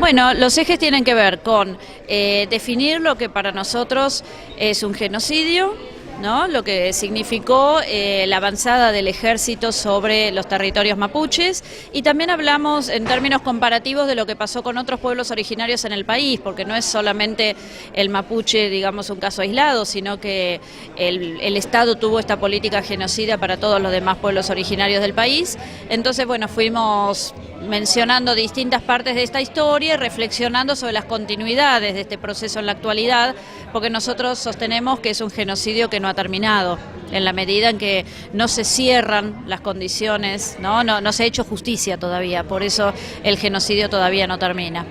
Bueno, los ejes tienen que ver con definir lo que para nosotros es un genocidio, ¿no? Lo que significó la avanzada del ejército sobre los territorios mapuches, y también hablamos en términos comparativos de lo que pasó con otros pueblos originarios en el país, porque no es solamente el mapuche, digamos, un caso aislado, sino que el Estado tuvo esta política genocida para todos los demás pueblos originarios del país. Entonces, bueno, fuimos mencionando distintas partes de esta historia y reflexionando sobre las continuidades de este proceso en la actualidad, porque nosotros sostenemos que es un genocidio que no ha terminado, en la medida en que no se cierran las condiciones, no se ha hecho justicia todavía, por eso el genocidio todavía no termina.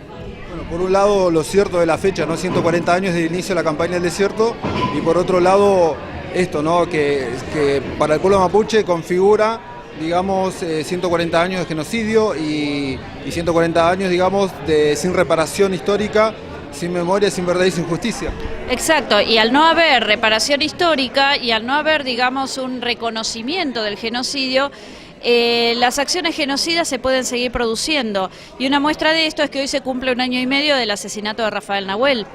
Bueno, por un lado lo cierto de la fecha, ¿no? 140 años del inicio de la campaña del desierto, y por otro lado esto, ¿no? que para el pueblo mapuche configura, digamos, 140 años de genocidio y 140 años, digamos, sin reparación histórica, sin memoria, sin verdad y sin justicia. Exacto, y al no haber reparación histórica y al no haber, digamos, un reconocimiento del genocidio, las acciones genocidas se pueden seguir produciendo. Y una muestra de esto es que hoy se cumple 1 año y medio del asesinato de Rafael Nahuel.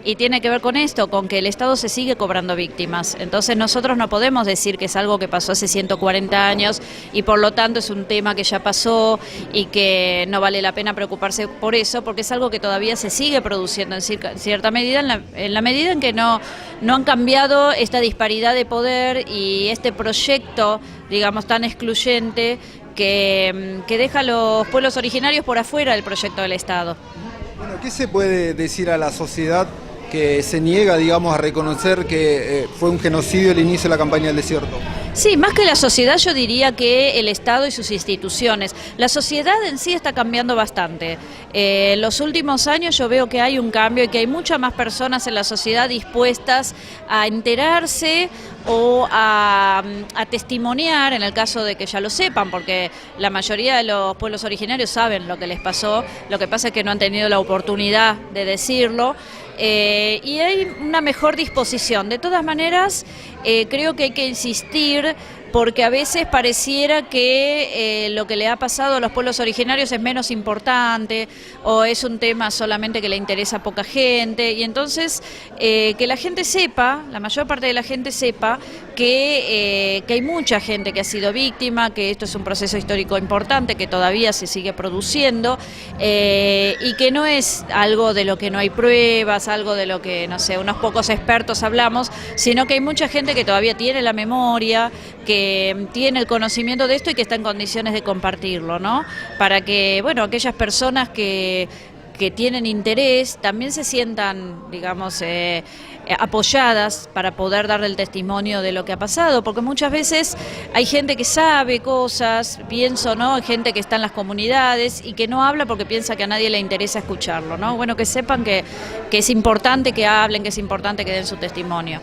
Y tiene que ver con esto, con que el Estado se sigue cobrando víctimas. Entonces nosotros no podemos decir que es algo que pasó hace 140 años y por lo tanto es un tema que ya pasó y que no vale la pena preocuparse por eso, porque es algo que todavía se sigue produciendo en cierta medida, en la medida en que no han cambiado esta disparidad de poder y este proyecto, digamos, tan excluyente que deja a los pueblos originarios por afuera del proyecto del Estado. Bueno, ¿qué se puede decir a la sociedad que se niega, digamos, a reconocer que fue un genocidio el inicio de la campaña del desierto? Sí, más que la sociedad yo diría que el Estado y sus instituciones. La sociedad en sí está cambiando bastante. En los últimos años yo veo que hay un cambio y que hay muchas más personas en la sociedad dispuestas a enterarse o a testimoniar, en el caso de que ya lo sepan, porque la mayoría de los pueblos originarios saben lo que les pasó, lo que pasa es que no han tenido la oportunidad de decirlo. Y hay una mejor disposición. De todas maneras, creo que hay que insistir, porque a veces pareciera que lo que le ha pasado a los pueblos originarios es menos importante o es un tema solamente que le interesa a poca gente, y entonces que la gente sepa, la mayor parte de la gente sepa que hay mucha gente que ha sido víctima, que esto es un proceso histórico importante que todavía se sigue produciendo y que no es algo de lo que no hay pruebas, algo de lo que, no sé, unos pocos expertos hablamos, sino que hay mucha gente que todavía tiene la memoria, que tiene el conocimiento de esto y que está en condiciones de compartirlo, ¿no? Para que, bueno, aquellas personas que tienen interés también se sientan, digamos, apoyadas para poder darle el testimonio de lo que ha pasado, porque muchas veces hay gente que sabe cosas, pienso, ¿no? Hay gente que está en las comunidades y que no habla porque piensa que a nadie le interesa escucharlo, ¿no? Bueno, que sepan que es importante que hablen, que es importante que den su testimonio.